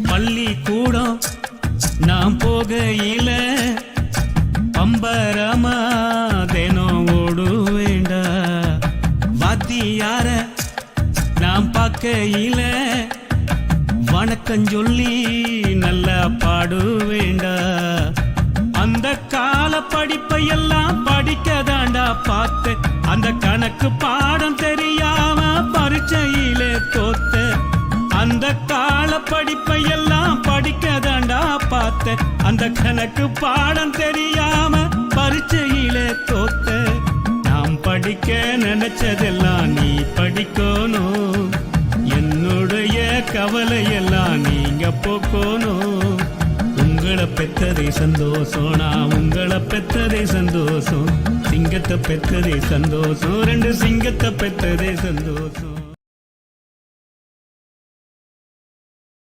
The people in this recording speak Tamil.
பள்ளிக்கூடம் நாம் போகையில பம்பரமா தினம் ஓடுவேண்டா. வாத்தியார நாம் பார்க்கையில வணக்கம் சொல்லி நல்லா பாடுவேண்டா. அந்த கால படிப்பை எல்லாம் படிக்கதாண்டா பார்த்த, அந்த கணக்கு பாடம் தெரியாம பரீட்சையில தோத்த. அந்த கால படிப்பை எல்லாம் படிக்கதாண்டா பார்த்த, அந்த கணக்கு பாடம் தெரியாம பரீட்சையில தோத்த. நாம் படிக்க நினைச்சதெல்லாம் நீ படிக்கணும், என்னுடைய கவலையெல்லாம் நீங்க போக்கணும். உங்களை பெற்றதே சந்தோஷம், நான் உங்களை பெற்றதே சந்தோஷம். சிங்கத்தை பெற்றதே சந்தோஷம், 2 சிங்கத்தை பெற்றதே சந்தோஷம்.